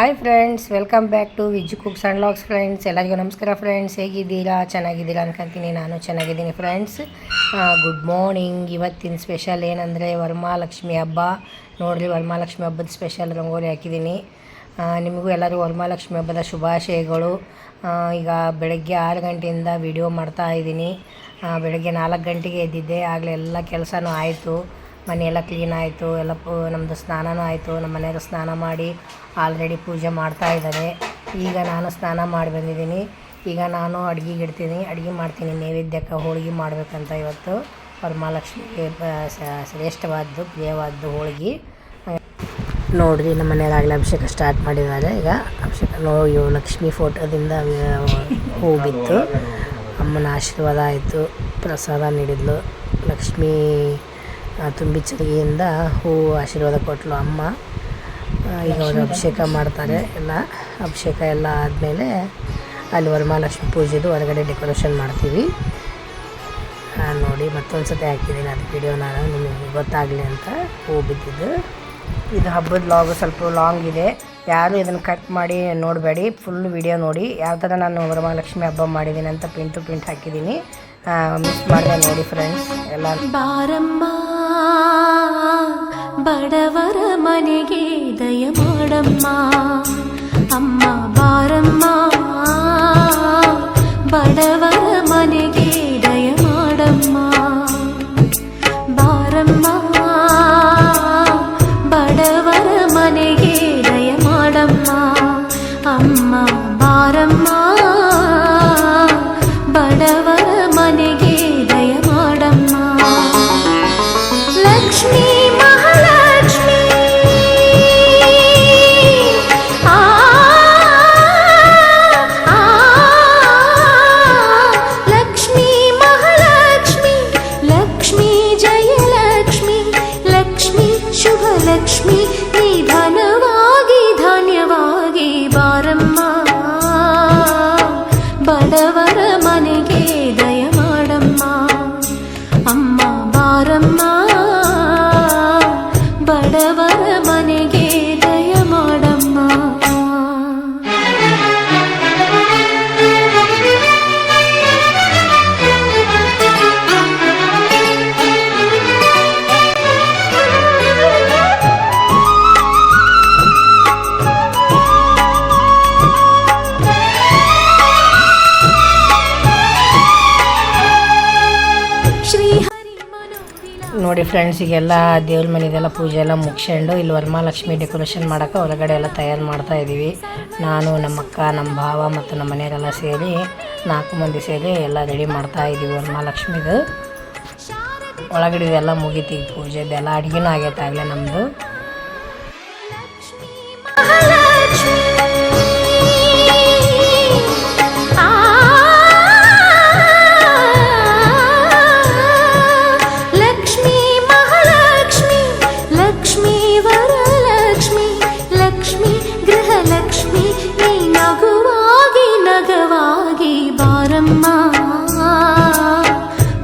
Hi friends, welcome back to Vijju cooks and vlogs. Friends ಎಲ್ಲರಿಗೂ ನಮಸ್ಕಾರ. Friends ಹೇಗಿದ್ದೀರಾ? ಚೆನ್ನಾಗಿದ್ದೀರಾ ಅನ್ಕೊಂತೀನಿ. ನಾನು ಚೆನ್ನಾಗಿದ್ದೀನಿ ಫ್ರೆಂಡ್ಸ್. Good morning. ಇವತ್ತಿನ ಸ್ಪೆಷಲ್ ಏನಂದರೆ ವರಮಹಾಲಕ್ಷ್ಮಿ ಹಬ್ಬ. ನೋಡಿರಿ, ವರಮಹಾಲಕ್ಷ್ಮಿ ಹಬ್ಬದ ಸ್ಪೆಷಲ್ ರಂಗೋಲಿ ಹಾಕಿದ್ದೀನಿ. ನಿಮಗೂ ಎಲ್ಲರಿಗೂ ವರಮಹಾಲಕ್ಷ್ಮಿ ಹಬ್ಬದ ಶುಭಾಶಯಗಳು. ಈಗ ಬೆಳಗ್ಗೆ 6 ಗಂಟೆಯಿಂದ ವಿಡಿಯೋ ಮಾಡ್ತಾಯಿದ್ದೀನಿ. ಬೆಳಗ್ಗೆ 4 ಗಂಟೆಗೆ ಎದ್ದಿದ್ದೆ. ಆಗಲೇ ಎಲ್ಲ ಕೆಲಸನೂ ಆಯಿತು. ಮನೆಯೆಲ್ಲ ಕ್ಲೀನ್ ಆಯಿತು. ಎಲ್ಲ ನಮ್ಮದು ಸ್ನಾನನೂ ಆಯಿತು. ನಮ್ಮ ಮನೆಯವರು ಸ್ನಾನ ಮಾಡಿ ಆಲ್ರೆಡಿ ಪೂಜೆ ಮಾಡ್ತಾಯಿದ್ದಾರೆ. ಈಗ ನಾನು ಸ್ನಾನ ಮಾಡಿ ಬಂದಿದ್ದೀನಿ. ಈಗ ನಾನು ಅಡುಗೆಗೆ ಇಡ್ತೀನಿ, ಅಡುಗೆ ಮಾಡ್ತೀನಿ. ನೈವೇದ್ಯಕ್ಕೆ ಹೋಳಿಗೆ ಮಾಡಬೇಕಂತ ಇವತ್ತು ವರಮಹಾಲಕ್ಷ್ಮಿಗೆ ಶ್ರೇಷ್ಠವಾದ್ದು ಪ್ರಿಯವಾದ್ದು ಹೋಳಿಗೆ. ನೋಡಿರಿ, ನಮ್ಮ ಮನೆಯಲ್ಲಾಗಲೇ ಅಭಿಷೇಕ ಸ್ಟಾರ್ಟ್ ಮಾಡಿದ್ದಾರೆ. ಈಗ ಅಭಿಷೇಕ ಇವು ಲಕ್ಷ್ಮಿ ಫೋಟೋದಿಂದ ಹೂ ಬಿತ್ತು. ಅಮ್ಮನ ಆಶೀರ್ವಾದ ಆಯಿತು. ಪ್ರಸಾದ ನೀಡಿದ್ಲು ಲಕ್ಷ್ಮೀ. ತುಂಬಿ ಚರಿಗೆಯಿಂದ ಹೂವು ಆಶೀರ್ವಾದ ಕೊಟ್ಟಲು ಅಮ್ಮ. ಈಗ ಅವರು ಅಭಿಷೇಕ ಮಾಡ್ತಾರೆ. ಎಲ್ಲ ಅಭಿಷೇಕ ಎಲ್ಲ ಆದಮೇಲೆ ಅಲ್ಲಿ ವರಮಹಾಲಕ್ಷ್ಮಿ ಪೂಜೆದು ಹೊರಗಡೆ ಡೆಕೋರೇಷನ್ ಮಾಡ್ತೀವಿ. ನೋಡಿ, ಮತ್ತೊಂದು ಸತಿ ಹಾಕಿದ್ದೀನಿ ಅದು ವಿಡಿಯೋ, ನಾನು ನಿಮಗೆ ಗೊತ್ತಾಗಲಿ ಅಂತ. ಹೂ ಬಿದ್ದಿದ್ದು ಇದು ಹಬ್ಬದ ಲಾಗು ಸ್ವಲ್ಪ ಲಾಂಗ್ ಇದೆ. ಯಾರು ಇದನ್ನು ಕಟ್ ಮಾಡಿ ನೋಡಬೇಡಿ, ಫುಲ್ ವಿಡಿಯೋ ನೋಡಿ. ಯಾವ ಥರ ನಾನು ವರಮಹಾಲಕ್ಷ್ಮಿ ಹಬ್ಬ ಮಾಡಿದ್ದೀನಿ ಅಂತ ಪ್ರಿಂಟ್ ಟು ಪ್ರಿಂಟ್ ಹಾಕಿದ್ದೀನಿ. ಮಿಸ್ ಮಾಡಿದೆ ನೋಡಿ ಫ್ರೆಂಡ್ಸ್. ಎಲ್ಲ ಬಾರಮ್ಮ ಬಡವರ ಮನೆಗೆ ದಯ ಮಾಡಮ್ಮ, ಅಮ್ಮ ಬಾರಮ್ಮ ಬಡವರ ಮನೆಗೆ ದಯ ಮಾಡಮ್ಮ, ಬಾರಮ್ಮ ಬಡವರ ಮನೆಗೆ ದಯ ಮಾಡಮ್ಮ, ಅಮ್ಮ ಬಾರಮ್ಮ ಬಡವರ ಮನೆಗೆ ದಯ ಮಾಡಮ್ಮ. ಲಕ್ಷ್ಮೀ ಮಹಾಲಕ್ಷ್ಮಿ ಲಕ್ಷ್ಮೀ ಮಹಾಲಕ್ಷ್ಮಿ, ಲಕ್ಷ್ಮೀ ಜಯಲಕ್ಷ್ಮಿ, ಲಕ್ಷ್ಮೀ ಶುಭ ಲಕ್ಷ್ಮಿ, ನಿಧನವಾಗಿ ಧಾನ್ಯವಾಗಿ ಬಾರಮ್ಮ ಬಡವರ ಮನೆಗೆ ದಯ ಮಾಡಮ್ಮ, ಅಮ್ಮ ಬಾರಮ್ಮ ಬಡವರ ಮನೆಗೆ ದಯ ಮಾಡಮ್ಮ. ನೋಡಿ ಫ್ರೆಂಡ್ಸ್, ಈಗೆಲ್ಲ ದೇವ್ರ ಮನೆದೆಲ್ಲ ಪೂಜೆ ಎಲ್ಲ ಮುಗಿಸ್ಕೊಂಡು ಇಲ್ಲಿ ವರಮಹಾಲಕ್ಷ್ಮಿ ಡೆಕೋರೇಷನ್ ಮಾಡೋಕ್ಕೆ ಹೊರಗಡೆ ಎಲ್ಲ ತಯಾರು ಮಾಡ್ತಾಯಿದ್ದೀವಿ. ನಾನು, ನಮ್ಮ ಅಕ್ಕ, ನಮ್ಮ ಭಾವ ಮತ್ತು ನಮ್ಮ ಮನೆಯವರೆಲ್ಲ ಸೇರಿ 4 ಮಂದಿ ಸೇರಿ ಎಲ್ಲ ರೆಡಿ ಮಾಡ್ತಾಯಿದ್ದೀವಿ ವರಮಹಾಲಕ್ಷ್ಮಿದು. ಒಳಗಡೆ ಎಲ್ಲ ಮುಗೀತಿ ಪೂಜೆದೆಲ್ಲ. ಅಡುಗೆನೂ ಆಗೈತೆ ಆಗಲೇ ನಮ್ಮದು.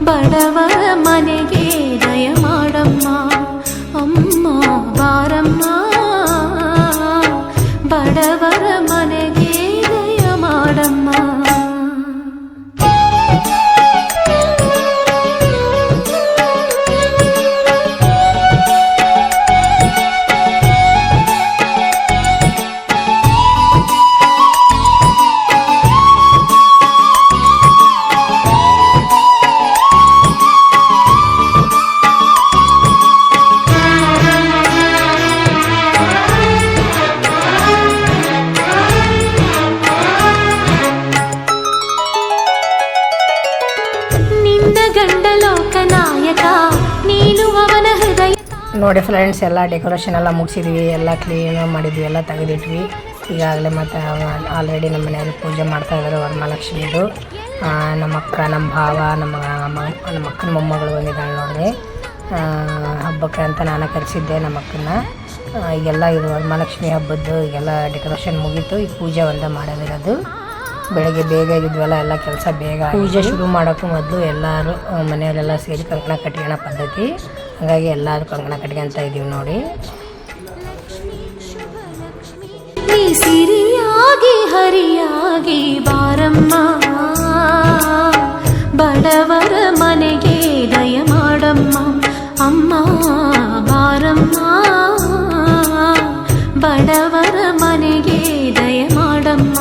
ಬಡವರ ಮನೆಗೆ ದಯ ಮಾಡಮ್ಮ, ಅಮ್ಮ ಬಾರಮ್ಮ ಬಡವರ ಮನೆಗೆ ದಯ ಮಾಡಮ್ಮ. ನೋಡಿ ಫ್ರೆಂಡ್ಸ್, ಎಲ್ಲ ಡೆಕೋರೇಷನ್ ಎಲ್ಲ ಮುಗಿಸಿದ್ವಿ, ಎಲ್ಲ ಕ್ಲೀನ್ ಮಾಡಿದ್ವಿ, ಎಲ್ಲ ತೆಗೆದಿಟ್ವಿ. ಈಗಾಗಲೇ ಮತ್ತು ಆಲ್ರೆಡಿ ನಮ್ಮ ಮನೆಯಲ್ಲಿ ಪೂಜೆ ಮಾಡ್ತಾಯಿದ್ದಾರೆ ವರಮಹಾಲಕ್ಷ್ಮಿದು. ನಮ್ಮ ಅಕ್ಕ, ನಮ್ಮ ಭಾವ, ನಮ್ಮ ಅಕ್ಕನ ಮೊಮ್ಮಗಳು ಬಂದಿದ್ದಾಳೆ ನೋಡಿರಿ. ಹಬ್ಬಕ್ಕೆ ಅಂತ ನಾನು ಕರೆಸಿದ್ದೆ ನಮ್ಮ ಅಕ್ಕನ. ಈಗೆಲ್ಲ ಇದು ವರಮಹಾಲಕ್ಷ್ಮಿ ಹಬ್ಬದ್ದು ಈಗೆಲ್ಲ ಡೆಕೋರೇಷನ್ ಮುಗೀತು. ಈ ಪೂಜೆ ಒಂದೇ ಮಾಡೋದಿರೋದು. ಬೆಳಗ್ಗೆ ಬೇಗ ಇದ್ವಲ್ಲ, ಎಲ್ಲ ಕೆಲಸ ಬೇಗ. ಪೂಜೆ ಶುರು ಮಾಡೋಕ್ಕೂ ಮೊದಲು ಎಲ್ಲರೂ ಮನೆಯವರೆಲ್ಲ ಸೇರಿ ಕಂಕಣ ಕಟ್ಕೊಳ್ಳೋ ಪದ್ಧತಿ. ಹಾಗಾಗಿ ಎಲ್ಲರೂ ಕಂಕಣ ಕಟ್ಕೊಂತ ಇದ್ದೀವಿ ನೋಡಿ. ಸಿರಿಯಾಗಿ ಹರಿಯಾಗಿ ಬಾರಮ್ಮ ಬಡವರ ಮನೆಗೆ ದಯ ಮಾಡಮ್ಮ ಅಮ್ಮ ಬಾರಮ್ಮ ಬಡವರ ಮನೆಗೆ ದಯ ಮಾಡಮ್ಮ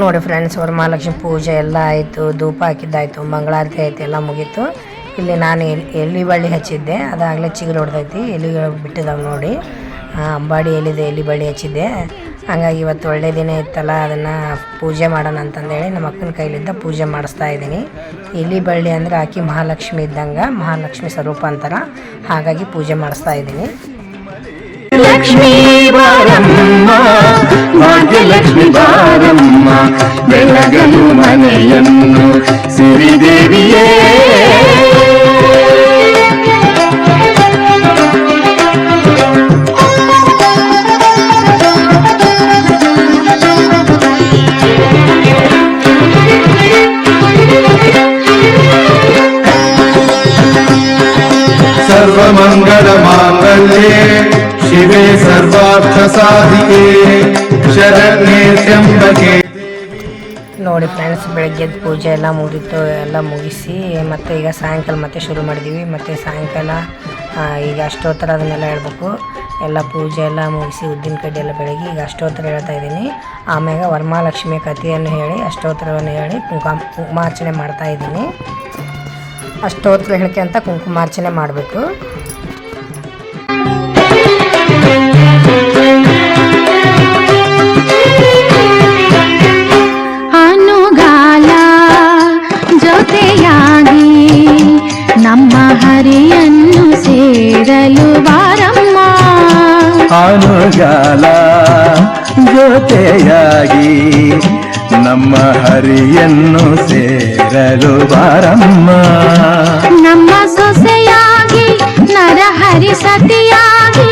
ನೋಡಿ ಫ್ರೆಂಡ್ಸ್, ವರಮಹಾಲಕ್ಷ್ಮಿ ಪೂಜೆ ಎಲ್ಲ ಆಯಿತು, ಧೂಪ ಹಾಕಿದ್ದಾಯಿತು, ಮಂಗಳಾರತಿ ಆಯಿತು, ಎಲ್ಲ ಮುಗೀತು. ಇಲ್ಲಿ ನಾನು ಎಲ್ಲಿ ಬಳ್ಳಿ ಹಚ್ಚಿದ್ದೆ, ಅದಾಗಲೇ ಚಿಗುರು ಹೊಡೆದೈತಿ, ಎಲಿಗಳು ಬಿಟ್ಟಿದ್ದಾವೆ ನೋಡಿ. ಅಂಬಾಡಿ ಎಲ್ಲಿದೆ, ಎಲ್ಲಿ ಬಳ್ಳಿ ಹಚ್ಚಿದ್ದೆ. ಹಾಗಾಗಿ ಇವತ್ತು ಒಳ್ಳೆ ದಿನ ಇತ್ತಲ್ಲ, ಅದನ್ನು ಪೂಜೆ ಮಾಡೋಣ ಅಂತಂದೇಳಿ ನಮ್ಮ ಅಕ್ಕನ ಕೈಲಿದ್ದ ಪೂಜೆ ಮಾಡಿಸ್ತಾ ಇದ್ದೀನಿ. ಎಲಿ ಬಳ್ಳಿ ಅಂದರೆ ಆಕಿ ಮಹಾಲಕ್ಷ್ಮಿ ಇದ್ದಂಗೆ, ಮಹಾಲಕ್ಷ್ಮಿ ಸ್ವರೂಪ ಅಂತಾರ, ಹಾಗಾಗಿ ಪೂಜೆ ಮಾಡಿಸ್ತಾ ಇದ್ದೀನಿ. ಲಕ್ಷ್ಮೀ ಬಾರಮ್ಮ ಭಾಗ್ಯಲಕ್ಷ್ಮಿ ಬಾರಮ್ಮ ಬೆಳಗಲು ಮನೆಯನ್ನು ಸಿರಿದೇವಿಯೇ ಸರ್ವಮಂಗಳ ಮಾಂಗಲ್ಯೆ ಶಿವೆ ಸರ್ವಾರ್ಥ ಸಾಧಿಕೆ ಶರಣ್ಯೆ ತ್ರ್ಯಂಬಕೆ. ನೋಡಿ ಫ್ರೆಂಡ್ಸ್, ಬೆಳಗ್ಗೆದ ಪೂಜೆ ಎಲ್ಲ ಮುಗಿತು, ಎಲ್ಲ ಮುಗಿಸಿ ಮತ್ತು ಈಗ ಸಾಯಂಕಾಲ ಮತ್ತೆ ಶುರು ಮಾಡಿದ್ದೀವಿ. ಮತ್ತು ಸಾಯಂಕಾಲ ಈಗ ಅಷ್ಟೋತ್ತರ ಅದನ್ನೆಲ್ಲ ಹೇಳ್ಬೇಕು. ಎಲ್ಲ ಪೂಜೆ ಎಲ್ಲ ಮುಗಿಸಿ ಉದ್ದಿನ ಕಡ್ಡಿ ಎಲ್ಲ ಬೆಳಗ್ಗೆ ಈಗ ಅಷ್ಟೋತ್ತರ ಹೇಳ್ತಾ ಇದ್ದೀನಿ. ಆಮ್ಯಾಗ ವರಮಹಾಲಕ್ಷ್ಮಿ ಕಥೆಯನ್ನು ಹೇಳಿ ಅಷ್ಟೋತ್ತರವನ್ನು ಹೇಳಿ ಕುಂಕುಮಾರ್ಚನೆ ಮಾಡ್ತಾ ಇದ್ದೀನಿ. ಅಷ್ಟೋತ್ತರ ಹೇಳಿಕೆ ಅಂತ ಕುಂಕುಮಾರ್ಚನೆ ಮಾಡಬೇಕು. ಅನುಗಾಲ ಜೊತೆಯಾಗಿ ನಮ್ಮ ಹರಿಯನ್ನು ಸೇರಲು ಬಾರಮ್ಮ. ಅನುಗಾಲ ಜೊತೆಯಾಗಿ ನಮ್ಮ ಹರಿಯನ್ನು ಸೇರಲು ಬಾರಮ್ಮ. ನಮ್ಮ ಸೊಸೆಯಾಗಿ ನರಹರಿ ಸತಿಯಾಗಿ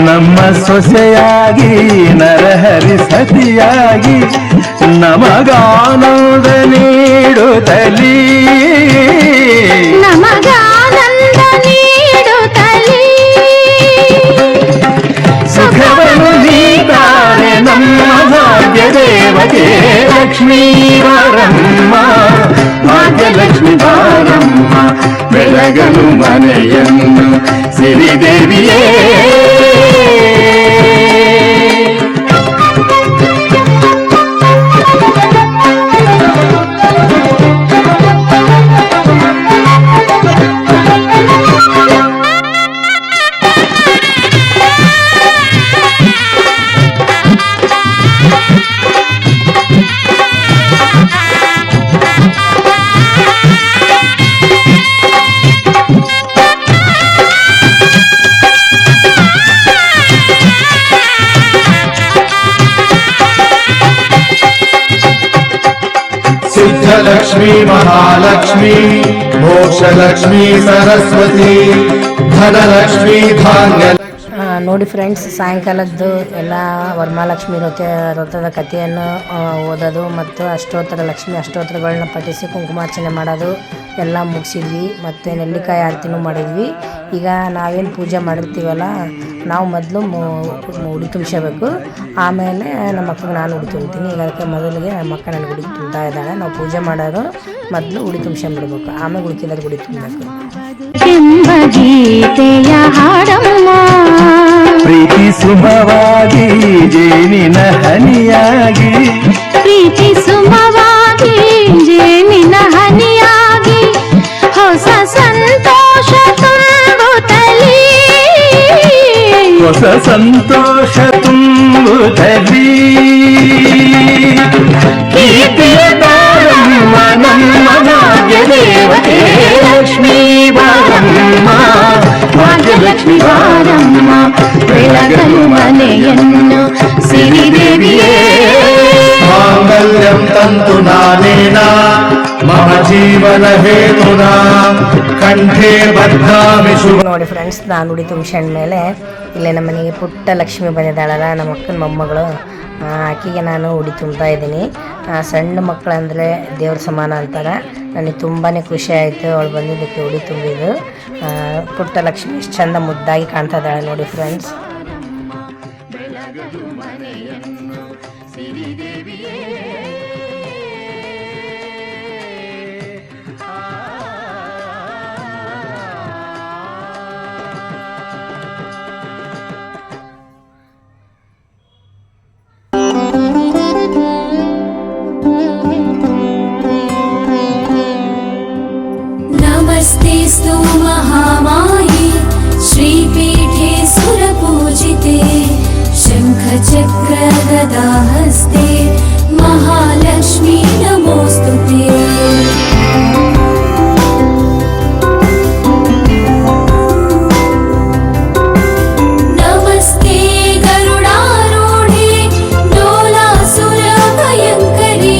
ನಮ್ಮ ಸೊಸೆಯಾಗಿ ನರಹರಿ ಸತಿಯಾಗಿ ನಮಗಾನಂದ ನೀಡುತ್ತಲೀ ನಮಗಾನಂದ ನೀಡುತ್ತಲೀ ಸುಖವನ್ನು ನೀತಾರೆ ನಮ್ಮ ಭಾಗ್ಯ ದೇವತೆ ಲಕ್ಷ್ಮೀ ಬಾರಮ್ಮ ಭಾಗ್ಯಲಕ್ಷ್ಮಿ ಬಾರಮ್ಮ ಬೆಳಗಲು ಮನೆಯನ್ನು ಸಿರಿದೇವಿಯೇ. ಸಿದ್ಧಲಕ್ಷ್ಮೀ ಮಹಾಲಕ್ಷ್ಮಿ ಮೋಕ್ಷಲಕ್ಷ್ಮಿ ಸರಸ್ವತಿ ಧನಲಕ್ಷ್ಮಿ ಧಾನ್ಯ. ನೋಡಿ ಫ್ರೆಂಡ್ಸ್, ಸಾಯಂಕಾಲದ್ದು ಎಲ್ಲ ವರಮಹಾಲಕ್ಷ್ಮಿ ವ್ರತದ ಕಥೆಯನ್ನು ಓದೋದು ಮತ್ತು ಲಕ್ಷ್ಮಿ ಅಷ್ಟೋತ್ತರಗಳನ್ನ ಪಠಿಸಿ ಕುಂಕುಮಾರ್ಚನೆ ಮಾಡೋದು ಎಲ್ಲ ಮುಗಿಸಿದ್ವಿ. ಮತ್ತು ನೆಲ್ಲಿಕಾಯಿ ಆರತಿನೂ ಮಾಡಿದ್ವಿ. ಈಗ ನಾವೇನು ಪೂಜೆ ಮಾಡಿರ್ತೀವಲ್ಲ ನಾವು ಮೊದಲು ಉಡಿ ತುಂಬಿಸಬೇಕು, ಆಮೇಲೆ ನಮ್ಮ ಮಕ್ಕಳಿಗೆ ನಾನು ಉಡಿ ತುಂಬ್ತೀನಿ. ಈಗ ಅದಕ್ಕೆ ಮೊದಲಿಗೆ ನಮ್ಮ ಅಕ್ಕ ನನಗೆ ಉಡಿ ತುಂಬ್ತಾ ಇದ್ದಾಳೆ. ನಾವು ಪೂಜೆ ಮಾಡೋರು ಮೊದಲು ಉಡಿ ತುಂಬಿಸ್ಕೊಂಡ್ಬಿಡ್ಬೇಕು, ಆಮೇಲೆ ಉಳ್ಕಿದಾಗ ಉಡಿ ತುಂಬಬೇಕು. ಎಂಬ ಗೀತೆಯ ಹಾಡಮ್ಮ ಪ್ರೀತಿ ಸುಮವಾಗಿ ಜೇನಿನ ಹನಿಯಾಗಿ, ಪ್ರೀತಿ ಸುಮವಾಗಿ ಜೇನಿನ ಹನಿಯಾಗಿ ಹೊಸ ಸಂತೋಷ ತುಂಬುತ್ತಲೀ, ಹೊಸ ಸಂತೋಷ ತುಂಬುತ್ತಲೀ. ಕೀರ್ತಿಯ ಬಾರಮ್ಮ ನಮ್ಮ ಭಾಗ್ಯ ದೇವತೆ ಲಕ್ಷ್ಮೀ ಬಾರಮ್ಮ, ಭಾಗ್ಯಲಕ್ಷ್ಮಿ ಬಾರಮ್ಮ ಬೆಳಗಲು ಮನೆಯನ್ನು ಸಿರಿದೇವಿಯೇ. ಮಾಂಗಲ್ಯಂ ತಂತು ನಾನೇನ ಮಮ ಜೀವನ ಹೇತುನ ಕಂಠೆ ಬದ್ಧಾಮಿ ಶುಭ. ನೋಡಿ ಫ್ರೆಂಡ್ಸ್, ನಾನು ಉಡಿ ತುಂಬಿಸ್ಕೊಂಡ್ಮೇಲೆ ಇಲ್ಲೇ ನಮ್ಮ ಮನೆಗೆ ಪುಟ್ಟ ಲಕ್ಷ್ಮಿ ಬಂದಿದ್ದಾಳಲ್ಲ, ನಮ್ಮ ಅಕ್ಕನ ಮೊಮ್ಮಗಳು, ಆಕೆಗೆ ನಾನು ಉಡಿ ತುಂಬ್ತಾ ಇದ್ದೀನಿ. ಸಣ್ಣ ಮಕ್ಕಳಂದರೆ ದೇವ್ರ ಸಮಾನ ಅಂತಾರೆ. ನನಗೆ ತುಂಬಾ ಖುಷಿ ಆಯಿತು ಅವಳು ಬಂದಿದ್ದಕ್ಕೆ ಉಡಿ ತುಂಬಿದ್ದು. ಪುಟ್ಟ ಲಕ್ಷ್ಮಿ ಎಷ್ಟು ಚಂದ ಮುದ್ದಾಗಿ ಕಾಣ್ತಾ ಇದ್ದಾಳೆ ನೋಡಿ ಫ್ರೆಂಡ್ಸ್. नमस्तेस्तु महामाये श्रीपीठे सुरपूजिते शङ्खचक्रगदाहस्ते महालक्ष्मी नमोऽस्तुते। नमस्ते गरुडारूढे डोलासुरभयङ्करी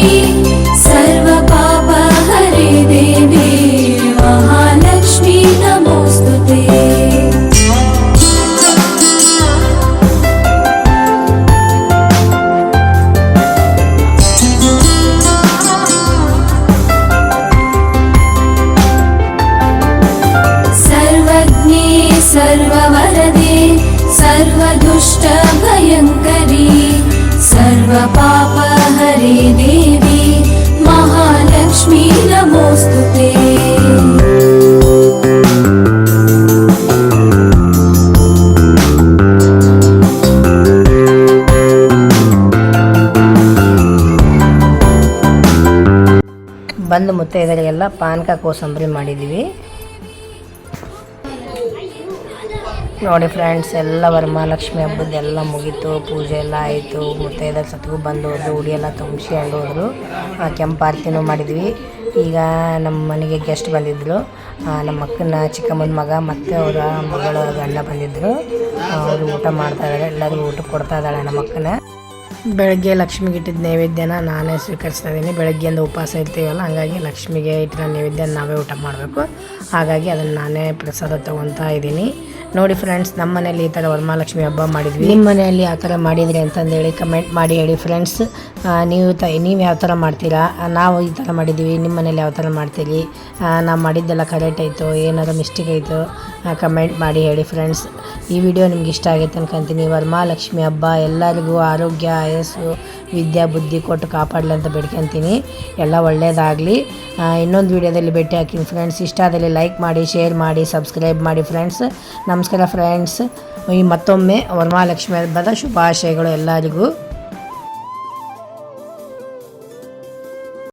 सर्वपापहरे देवी महालक्ष्मी नमोऽस्तुते। सर्वज्ञे सर्ववरदे सर्वदुष्टभयङ्करी सर्वपापहरे देवी महालक्ष्मी नमोऽस्तुते। ಬಂದು ಮುತ್ತೈದರಿಗೆಲ್ಲ ಪಾನಕ ಕೋಸಂಬರಿ ಮಾಡಿದ್ದೀವಿ ನೋಡಿ ಫ್ರೆಂಡ್ಸ್. ಎಲ್ಲ ವರಮಹಾಲಕ್ಷ್ಮಿ ಹಬ್ಬದ್ದೆಲ್ಲ ಮುಗೀತು, ಪೂಜೆ ಎಲ್ಲ ಆಯಿತು. ಮುತ್ತೈದರ ಸತ್ಗೂ ಬಂದು ಹೋದ್ರು, ಉಡಿ ಎಲ್ಲ ತುಂಬಿಸ್ಕೊಂಡು ಹೋದರು. ಕೆಂಪು ಆರತಿನೂ ಮಾಡಿದ್ವಿ. ಈಗ ನಮ್ಮ ಮನೆಗೆ ಗೆಸ್ಟ್ ಬಂದಿದ್ದರು, ನಮ್ಮ ಅಕ್ಕನ ಚಿಕ್ಕಮ್ಮನ ಮಗ ಮತ್ತು ಅವರ ಮಗಳ ಗಂಡ ಬಂದಿದ್ದರು. ಅವರು ಊಟ ಮಾಡ್ತಾಯಿದ್ದಾರೆ, ಎಲ್ಲರಿಗೂ ಊಟಕ್ಕೆ ಕೊಡ್ತಾ ಇದ್ದಾಳೆ ನಮ್ಮ ಅಕ್ಕನ. ಬೆಳಗ್ಗೆ ಲಕ್ಷ್ಮಿಗೆ ಇಟ್ಟಿದ್ದ ನೈವೇದ್ಯನ ನಾನೇ ಸ್ವೀಕರಿಸ್ತಾ ಇದ್ದೀನಿ. ಬೆಳಗ್ಗೆಯಿಂದ ಉಪವಾಸ ಇರ್ತೀವಲ್ಲ, ಹಾಗಾಗಿ ಲಕ್ಷ್ಮಿಗೆ ಇಟ್ಟಿರೋ ನೈವೇದ್ಯ ನಾವೇ ಊಟ ಮಾಡಬೇಕು. ಹಾಗಾಗಿ ಅದನ್ನು ನಾನೇ ಪ್ರಸಾದ ತೊಗೊತಾ ಇದ್ದೀನಿ. ನೋಡಿ ಫ್ರೆಂಡ್ಸ್, ನಮ್ಮ ಮನೇಲಿ ಈ ಥರ ವರಮಹಾಲಕ್ಷ್ಮಿ ಹಬ್ಬ ಮಾಡಿದ್ವಿ. ನಿಮ್ಮ ಮನೆಯಲ್ಲಿ ಯಾವ ಥರ ಮಾಡಿದ್ರಿ ಅಂತಂದೇಳಿ ಕಮೆಂಟ್ ಮಾಡಿ ಹೇಳಿ ಫ್ರೆಂಡ್ಸ್. ನೀವು ಯಾವ ಥರ ಮಾಡ್ತೀರಾ? ನಾವು ಈ ಥರ ಮಾಡಿದ್ದೀವಿ, ನಿಮ್ಮ ಮನೇಲಿ ಯಾವ ಥರ ಮಾಡ್ತೀರಿ? ನಾವು ಮಾಡಿದ್ದೆಲ್ಲ ಕರೆಕ್ಟ್ ಆಯಿತು, ಏನಾದರೂ ಮಿಸ್ಟೇಕ್ ಆಯಿತು ಕಮೆಂಟ್ ಮಾಡಿ ಹೇಳಿ ಫ್ರೆಂಡ್ಸ್. ಈ ವಿಡಿಯೋ ನಿಮ್ಗೆ ಇಷ್ಟ ಆಗೈತೆ ಅನ್ಕೊಂತೀನಿ. ವರಮಹಾಲಕ್ಷ್ಮಿ ಹಬ್ಬ ಎಲ್ಲರಿಗೂ ಆರೋಗ್ಯ, ಆಯಸ್ಸು, ವಿದ್ಯಾ ಬುದ್ಧಿ ಕೊಟ್ಟು ಕಾಪಾಡಲಿ ಅಂತ ಬೇಡ್ಕೊತೀನಿ. ಎಲ್ಲ ಒಳ್ಳೆಯದಾಗಲಿ. ಇನ್ನೊಂದು ವಿಡಿಯೋದಲ್ಲಿ ಭೇಟಿ ಹಾಕಿನಿ ಫ್ರೆಂಡ್ಸ್. ಇಷ್ಟ ಆದಲ್ಲಿ ಲೈಕ್ ಮಾಡಿ, ಶೇರ್ ಮಾಡಿ, ಸಬ್ಸ್ಕ್ರೈಬ್ ಮಾಡಿ ಫ್ರೆಂಡ್ಸ್. ನಮಸ್ಕಾರ ಫ್ರೆಂಡ್ಸ್. ಈ ಮತ್ತೊಮ್ಮೆ ವರಮಹಾಲಕ್ಷ್ಮಿ ಹಬ್ಬದ ಶುಭಾಶಯಗಳು ಎಲ್ಲರಿಗೂ.